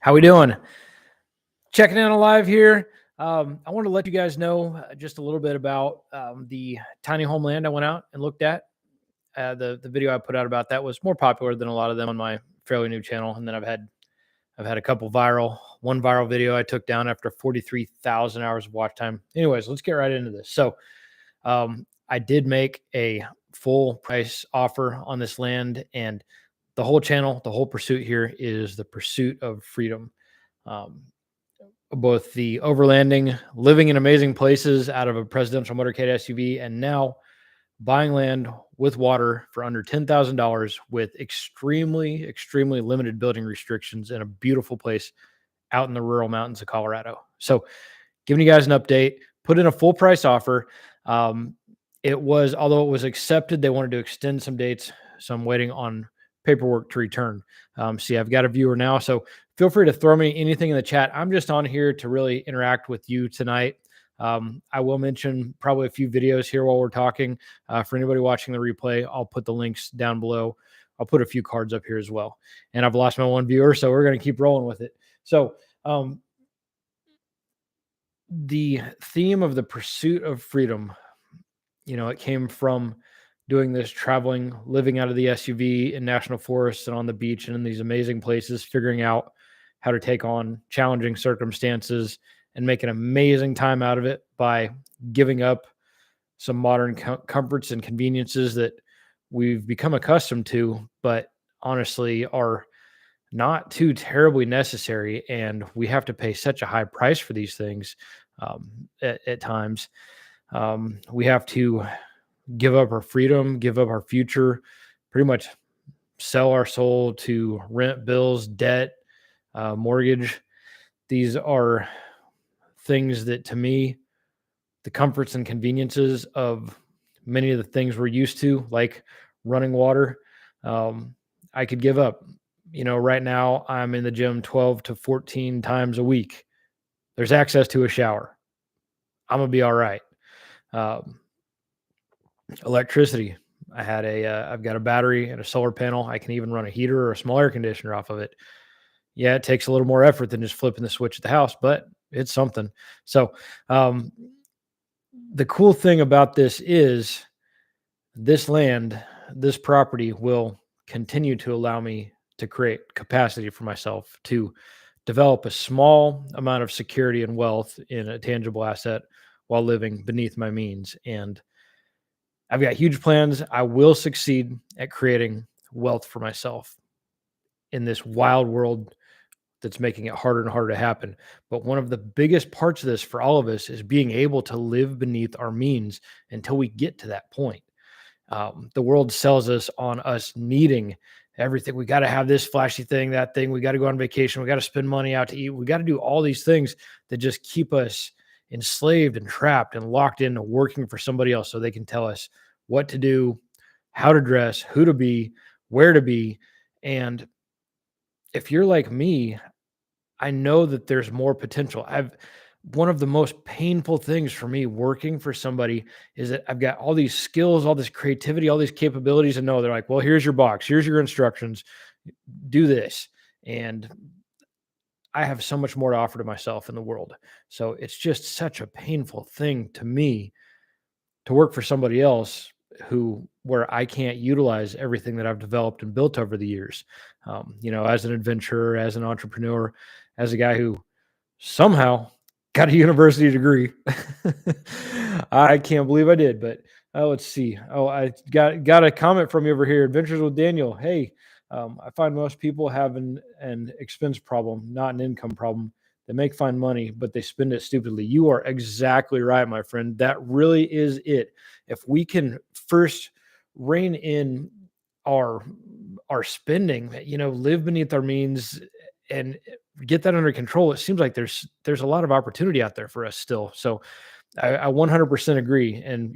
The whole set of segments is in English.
How we doing? Checking in live here. I want to let you guys know just a little bit about the tiny homeland I went out and looked at. The video I put out about that was more popular than a lot of them on my fairly new channel, and then I've had a couple one viral video I took down after 43,000 hours of watch time. Anyways, let's get right into this. So I did make a full price offer on this land, and the whole channel, the whole pursuit here is the pursuit of freedom. Um, Both the overlanding, living in amazing places out of a presidential motorcade SUV, and now buying land with water for under $10,000 with extremely, extremely limited building restrictions in a beautiful place out in the rural mountains of Colorado. So, giving you guys an update, put in a full price offer. Although it was accepted, they wanted to extend some dates. So, I'm waiting on paperwork to return. See, I've got a viewer now. So, feel free to throw me anything in the chat. I'm just on here to really interact with you tonight. I will mention probably a few videos here while we're talking. For anybody watching the replay, I'll put the links down below. I'll put a few cards up here as well. And I've lost my one viewer, so we're going to keep rolling with it. So the theme of the pursuit of freedom, it came from doing this traveling, living out of the SUV in national forests and on the beach and in these amazing places, figuring out how to take on challenging circumstances and make an amazing time out of it by giving up some modern comforts and conveniences that we've become accustomed to, but honestly are not too terribly necessary. And we have to pay such a high price for these things at times. We have to give up our freedom, give up our future, pretty much sell our soul to rent, bills, debt, mortgage. These are things that, to me, the comforts and conveniences of many of the things we're used to, like running water, I could give up. Right now I'm in the gym 12 to 14 times a week. There's access to a shower. I'm gonna be all right. Electricity. I've got a battery and a solar panel. I can even run a heater or a small air conditioner off of it. Yeah, it takes a little more effort than just flipping the switch at the house, but it's something. So the cool thing about this is this land, this property will continue to allow me to create capacity for myself to develop a small amount of security and wealth in a tangible asset while living beneath my means. And I've got huge plans. I will succeed at creating wealth for myself in this wild world that's making it harder and harder to happen. But one of the biggest parts of this for all of us is being able to live beneath our means until we get to that point. The world sells us on us needing everything. We got to have this flashy thing, that thing. We got to go on vacation. We got to spend money out to eat. We got to do all these things that just keep us enslaved and trapped and locked into working for somebody else so they can tell us what to do, how to dress, who to be, where to be. And if you're like me, I know that there's more potential. One of the most painful things for me working for somebody is that I've got all these skills, all this creativity, all these capabilities, and they're like, well, here's your box, here's your instructions, do this. And I have so much more to offer to myself in the world. So it's just such a painful thing to me to work for somebody else where I can't utilize everything that I've developed and built over the years. As an adventurer, as an entrepreneur, as a guy who somehow got a university degree. I can't believe I did, but let's see. Oh, I got a comment from you over here. Adventures with Daniel. Hey, I find most people have an expense problem, not an income problem. They make fine money, but they spend it stupidly. You are exactly right, my friend. That really is it. If we can first rein in our spending, live beneath our means and get that under control, it seems like there's a lot of opportunity out there for us still. So I 100% agree. And,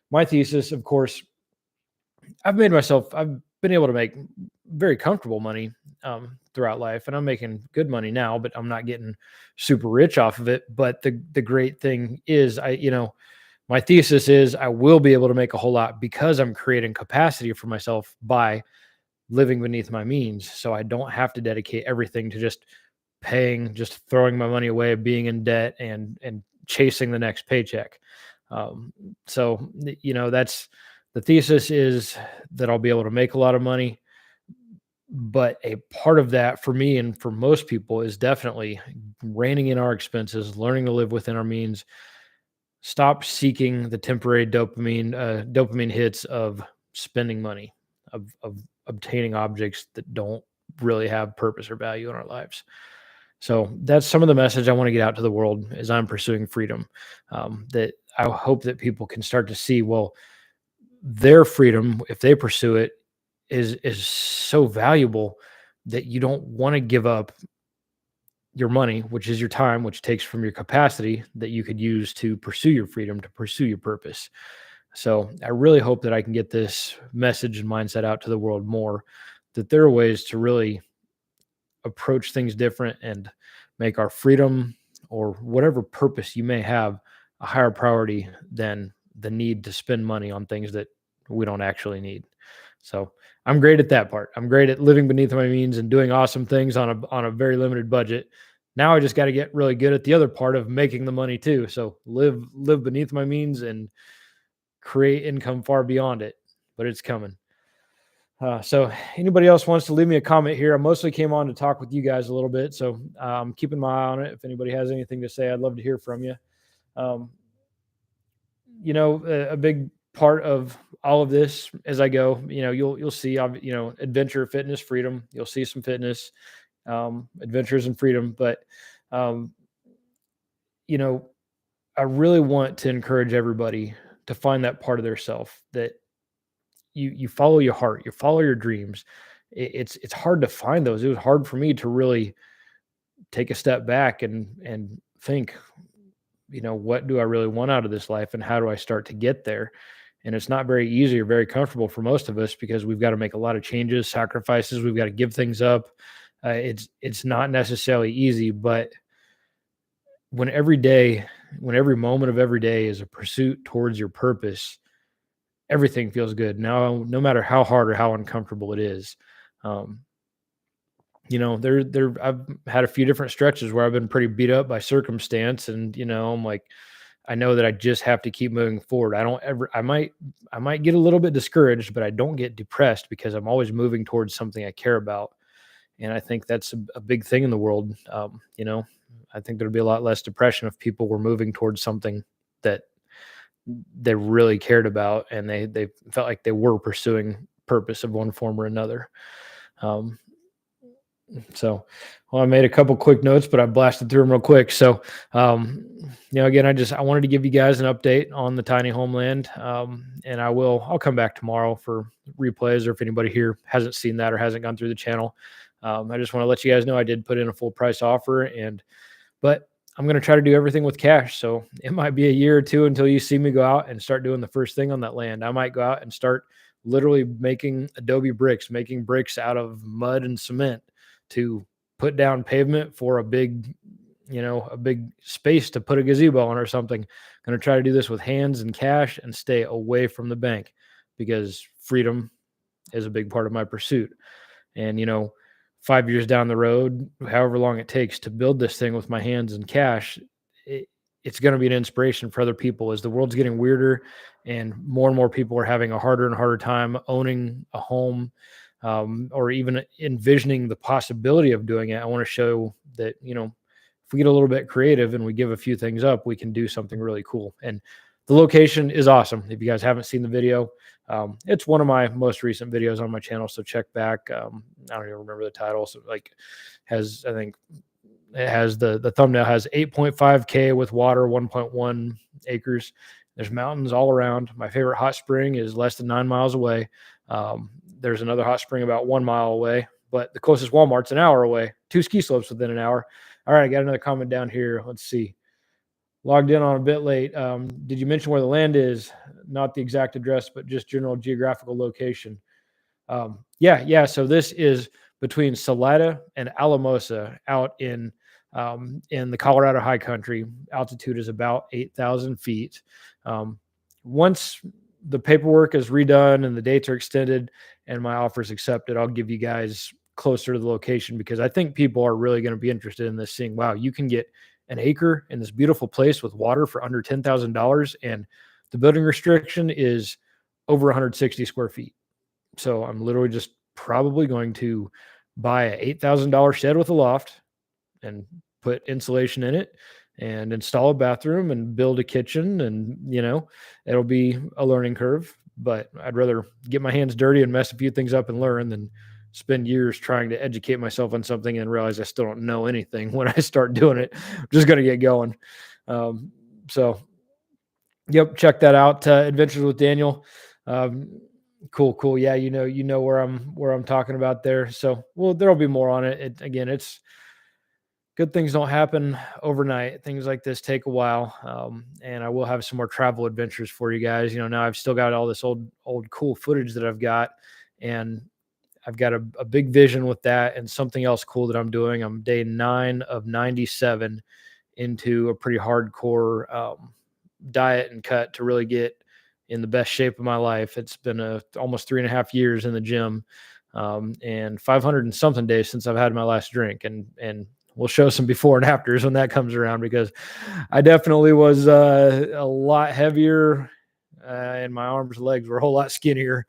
my thesis, of course, I've been able to make very comfortable money throughout life, and I'm making good money now, but I'm not getting super rich off of it. But the great thing is my thesis is I will be able to make a whole lot because I'm creating capacity for myself by living beneath my means. So I don't have to dedicate everything to just just throwing my money away, being in debt, and chasing the next paycheck. Um, so that's the thesis, is that I'll be able to make a lot of money. But a part of that for me and for most people is definitely reining in our expenses, learning to live within our means, stop seeking the temporary dopamine hits of spending money, of obtaining objects that don't really have purpose or value in our lives. So that's some of the message I want to get out to the world as I'm pursuing freedom. That I hope that people can start to see, well, their freedom, if they pursue it, is so valuable that you don't want to give up your money, which is your time, which takes from your capacity that you could use to pursue your freedom, to pursue your purpose. So I really hope that I can get this message and mindset out to the world more, that there are ways to really approach things different and make our freedom, or whatever purpose you may have, a higher priority than the need to spend money on things that we don't actually need. So I'm great at that part. I'm great at living beneath my means and doing awesome things on a very limited budget. Now I just got to get really good at the other part of making the money too. So live beneath my means and create income far beyond it. But it's coming. So anybody else wants to leave me a comment here? I mostly came on to talk with you guys a little bit, so I'm keeping my eye on it. If anybody has anything to say, I'd love to hear from you. Um, a big part of all of this as I go, you'll see, adventure, fitness, freedom. You'll see some fitness, adventures, and freedom. But um, you know, I really want to encourage everybody to find that part of their self that you follow your heart, you follow your dreams. It's hard to find those. It was hard for me to really take a step back and think, what do I really want out of this life, and how do I start to get there? And it's not very easy or very comfortable for most of us, because we've got to make a lot of changes, sacrifices. We've got to give things up. It's not necessarily easy, but when every moment of every day is a pursuit towards your purpose, everything feels good now, no matter how hard or how uncomfortable it is. Um, I've had a few different stretches where I've been pretty beat up by circumstance, and I'm like, I know that I just have to keep moving forward. I might get a little bit discouraged, but I don't get depressed, because I'm always moving towards something I care about. And I think that's a big thing in the world. I think there'd be a lot less depression if people were moving towards something that they really cared about, and they felt like they were pursuing purpose of one form or another. Um, so, well, I made a couple quick notes, but I blasted through them real quick. So, again, I wanted to give you guys an update on the tiny homeland. And I'll come back tomorrow for replays, or if anybody here hasn't seen that or hasn't gone through the channel. I just want to let you guys know I did put in a full price offer, but I'm going to try to do everything with cash. So it might be a year or two until you see me go out and start doing the first thing on that land. I might go out and start literally making adobe bricks, making bricks out of mud and cement to put down pavement for a big space to put a gazebo on or something. Going to try to do this with hands and cash and stay away from the bank, because freedom is a big part of my pursuit. And, 5 years down the road, however long it takes to build this thing with my hands and cash, it's going to be an inspiration for other people. As the world's getting weirder and more people are having a harder and harder time owning a home, or even envisioning the possibility of doing it, I want to show that, if we get a little bit creative and we give a few things up, we can do something really cool. And the location is awesome. If you guys haven't seen the video, it's one of my most recent videos on my channel, so check back. I don't even remember the title. So I think it has the thumbnail has 8.5K with water, 1.1 acres. There's mountains all around. My favorite hot spring is less than 9 miles away. There's another hot spring about 1 mile away, but the closest Walmart's an hour away. 2 ski slopes within an hour. All right, I got another comment down here. Let's see. Logged in on a bit late. Did you mention where the land is? Not the exact address, but just general geographical location. Yeah. So this is between Salida and Alamosa, out in the Colorado high country. Altitude is about 8,000 feet. Once the paperwork is redone and the dates are extended and my offer is accepted, I'll give you guys closer to the location, because I think people are really going to be interested in this, seeing, wow, you can get an acre in this beautiful place with water for under $10,000, and the building restriction is over 160 square feet. So I'm literally just probably going to buy a $8,000 shed with a loft and put insulation in it and install a bathroom and build a kitchen. And, it'll be a learning curve, but I'd rather get my hands dirty and mess a few things up and learn than spend years trying to educate myself on something and realize I still don't know anything when I start doing it. I'm just going to get going. So, yep, check that out. Adventures with Daniel. Cool. Yeah, where I'm talking about there. So, well, there'll be more on it. Again, it's good things don't happen overnight. Things like this take a while. And I will have some more travel adventures for you guys. Now I've still got all this old cool footage that I've got, and I've got a big vision with that, and something else cool that I'm doing. I'm day 9 of 97 into a pretty hardcore diet and cut to really get in the best shape of my life. It's been almost 3.5 years in the gym, and 500 and something days since I've had my last drink, and we'll show some before and afters when that comes around, because I definitely was a lot heavier, and my arms and legs were a whole lot skinnier.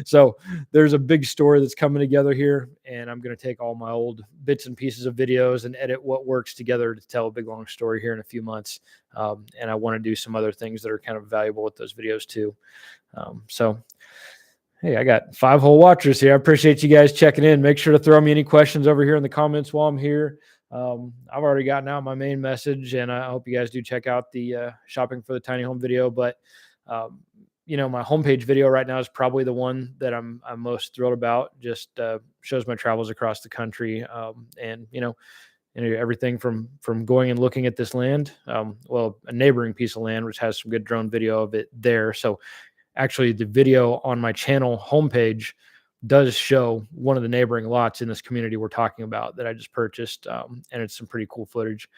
So there's a big story that's coming together here, and I'm going to take all my old bits and pieces of videos and edit what works together to tell a big long story here in a few months. And I want to do some other things that are kind of valuable with those videos too. So hey, I got 5 whole watchers here. I appreciate you guys checking in. Make sure to throw me any questions over here in the comments while I'm here. I've already gotten out my main message, and I hope you guys do check out the shopping for the tiny home video. But my homepage video right now is probably the one that I'm most thrilled about. Just shows my travels across the country, and everything from going and looking at this land, a neighboring piece of land which has some good drone video of it there. So actually, the video on my channel homepage does show one of the neighboring lots in this community we're talking about that I just purchased, and it's some pretty cool footage.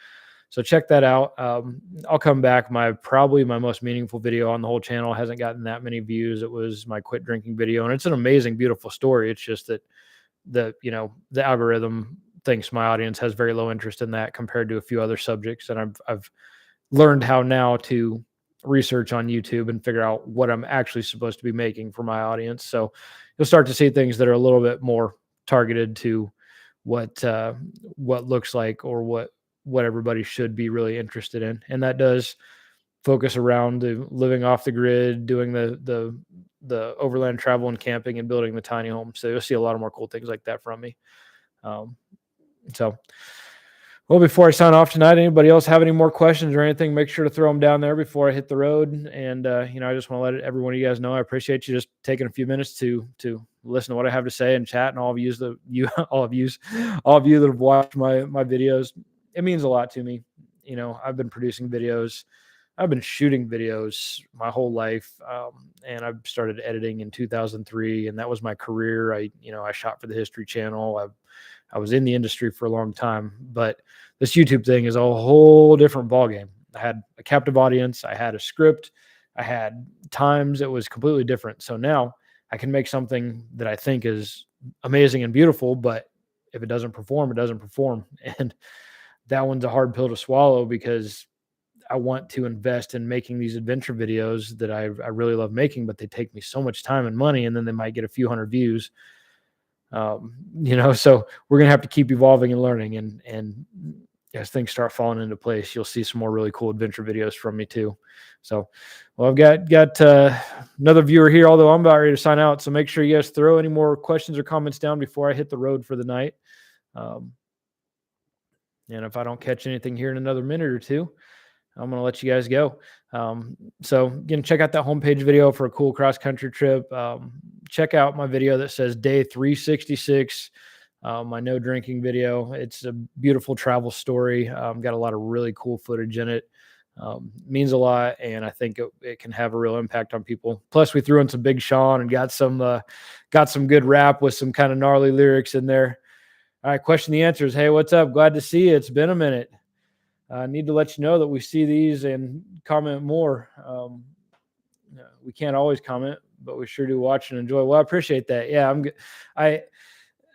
So check that out. I'll come back. Probably my most meaningful video on the whole channel hasn't gotten that many views. It was my quit drinking video, and it's an amazing, beautiful story. It's just that the algorithm thinks my audience has very low interest in that compared to a few other subjects, and I've learned how now to research on YouTube and figure out what I'm actually supposed to be making for my audience. So you'll start to see things that are a little bit more targeted to what looks like, or what everybody should be really interested in. And that does focus around the living off the grid, doing the overland travel and camping, and building the tiny home. So you'll see a lot of more cool things like that from me. Well, before I sign off tonight, anybody else have any more questions or anything, make sure to throw them down there before I hit the road. And, I just want to let every one of you guys know I appreciate you just taking a few minutes to listen to what I have to say and chat, and all of you that have watched my videos. It means a lot to me. I've been producing videos. I've been shooting videos my whole life. And I started editing in 2003, and that was my career. I shot for the History Channel. I was in the industry for a long time, but this YouTube thing is a whole different ballgame. I had a captive audience. I had a script. I had times. It was completely different. So now I can make something that I think is amazing and beautiful, but if it doesn't perform, it doesn't perform. And that one's a hard pill to swallow, because I want to invest in making these adventure videos that I really love making, but they take me so much time and money, and then they might get a few hundred views. So we're going to have to keep evolving and learning, and as things start falling into place, you'll see some more really cool adventure videos from me too. So, well, I've got another viewer here, although I'm about ready to sign out. So make sure you guys throw any more questions or comments down before I hit the road for the night. And if I don't catch anything here in another minute or two, I'm going to let you guys go. So again, check out that homepage video for a cool cross-country trip. Check out my video that says day 366, my no drinking video. It's a beautiful travel story. Got a lot of really cool footage in it. Means a lot, and I think it can have a real impact on people. Plus, we threw in some Big Sean and got some good rap with some kind of gnarly lyrics in there. All right, question the answers. Hey, what's up? Glad to see you. It's been a minute. I need to let you know that we see these and comment more. We can't always comment, but we sure do watch and enjoy. Well, I appreciate that. Yeah, I'm good.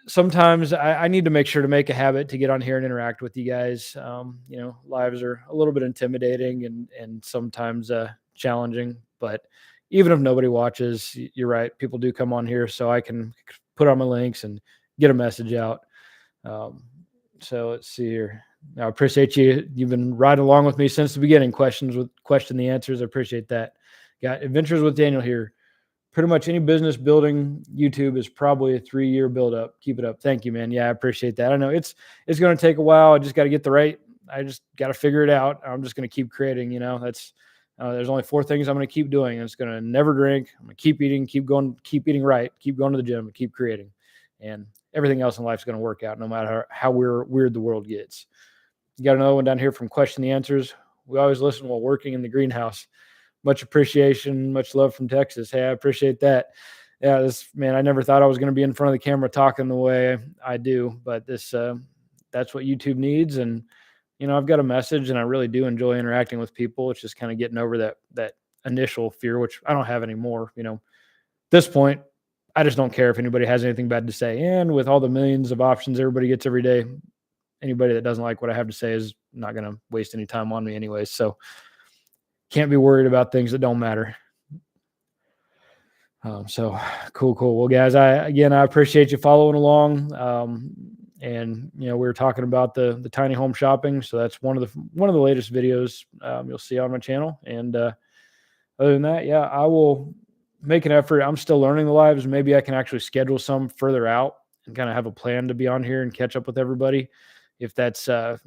sometimes I need to make sure to make a habit to get on here and interact with you guys. Lives are a little bit intimidating and sometimes challenging, but even if nobody watches, you're right. People do come on here so I can put on my links and get a message out. Um, so let's see here. I appreciate you. You've been riding along with me since the beginning. Question the answers. I appreciate that. Got Adventures with Daniel here. Pretty much any business building YouTube is probably a 3-year build up. Keep it up. Thank you, man. Yeah, I appreciate that. I know it's going to take a while. I just got to get I just got to figure it out. I'm just going to keep creating, that's there's only 4 things I'm going to keep doing. It's going to never drink. I'm going to keep eating, keep eating right, keep going to the gym, and keep creating. And everything else in life is going to work out no matter how weird the world gets. You got another one down here from Question the Answers. We always listen while working in the greenhouse. Much appreciation, much love from Texas. Hey, I appreciate that. Yeah, man, I never thought I was going to be in front of the camera talking the way I do, but that's what YouTube needs. And, I've got a message and I really do enjoy interacting with people. It's just kind of getting over that initial fear, which I don't have anymore. At this point, I just don't care if anybody has anything bad to say. And with all the millions of options everybody gets every day, anybody that doesn't like what I have to say is not going to waste any time on me anyways. So can't be worried about things that don't matter. So cool. Well, guys, I appreciate you following along. And we were talking about the tiny home shopping. So that's one of the latest videos you'll see on my channel. And other than that, yeah, I will make an effort. I'm still learning the lives. Maybe I can actually schedule some further out and kind of have a plan to be on here and catch up with everybody. If that's the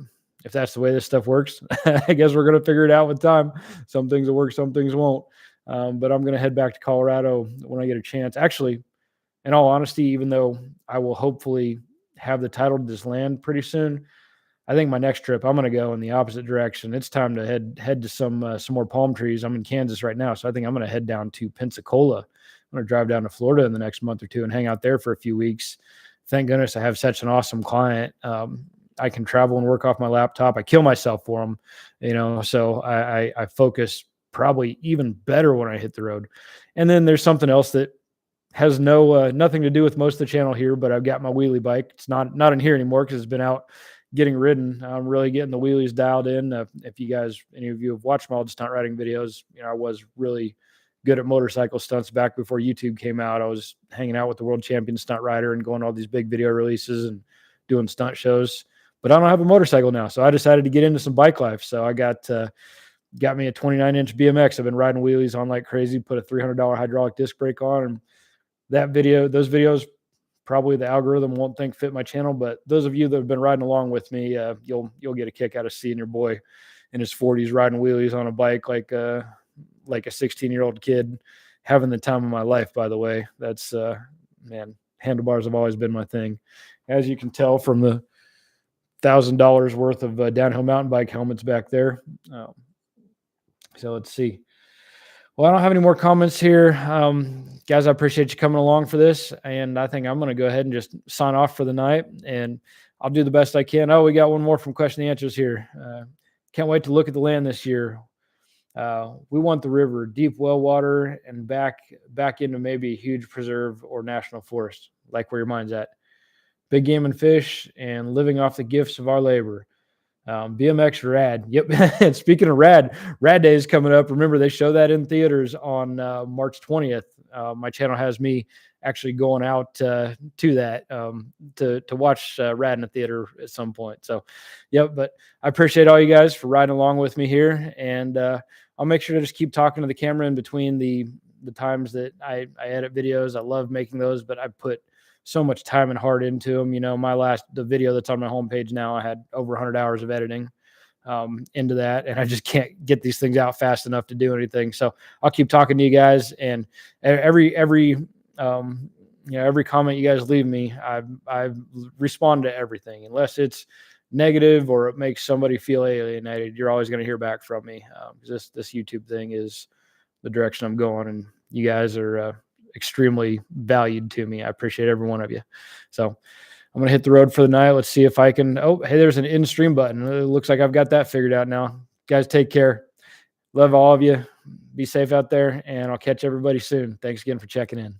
way this stuff works, I guess we're going to figure it out with time. Some things will work, some things won't. But I'm going to head back to Colorado when I get a chance. Actually, in all honesty, even though I will hopefully have the title to this land pretty soon, I think my next trip, I'm going to go in the opposite direction. It's time to head to some more palm trees. I'm in Kansas right now, so I think I'm going to head down to Pensacola. I'm going to drive down to Florida in the next month or two and hang out there for a few weeks. Thank goodness I have such an awesome client. I can travel and work off my laptop. I kill myself for them, so I focus probably even better when I hit the road. And then there's something else that has nothing to do with most of the channel here, but I've got my wheelie bike. It's not in here anymore because it's been out getting ridden. I'm really getting the wheelies dialed in. If any of you have watched my old stunt riding videos, I was really good at motorcycle stunts back before YouTube came out. I was hanging out with the world champion stunt rider and going to all these big video releases and doing stunt shows. But I don't have a motorcycle now, so I decided to get into some bike life. So I got me a 29-inch BMX. I've been riding wheelies on like crazy. Put a $300 hydraulic disc brake on, and those videos, probably the algorithm won't think fit my channel. But those of you that have been riding along with me, you'll get a kick out of seeing your boy in his 40s riding wheelies on a bike like a 16-year-old kid, having the time of my life. By the way, that's man, handlebars have always been my thing, as you can tell from the $1,000 worth of downhill mountain bike helmets back there. So let's see. Well, I don't have any more comments here. Guys, I appreciate you coming along for this. And I think I'm going to go ahead and just sign off for the night. And I'll do the best I can. Oh, we got one more from Question the Answers here. Can't wait to look at the land this year. We want the river, deep well water, and back into maybe a huge preserve or national forest, like where your mind's at. Big game and fish, and living off the gifts of our labor. BMX rad. Yep. And speaking of rad day is coming up. Remember, they show that in theaters on March 20th. My channel has me actually going out to that to watch rad in the theater at some point. So, yep. But I appreciate all you guys for riding along with me here, and I'll make sure to just keep talking to the camera in between the times that I edit videos. I love making those, but I put so much time and heart into them. The video that's on my homepage now, I had over 100 hours of editing into that, and I just can't get these things out fast enough to do anything. So I'll keep talking to you guys, and every comment you guys leave me, I respond to everything, unless it's negative or it makes somebody feel alienated. You're always going to hear back from me. This YouTube thing is the direction I'm going, and you guys are extremely valued to me. I appreciate every one of you. So I'm going to hit the road for the night. Let's see if I can. Oh, hey, there's an in stream button. It looks like I've got that figured out now. Guys, take care. Love all of you. Be safe out there, and I'll catch everybody soon. Thanks again for checking in.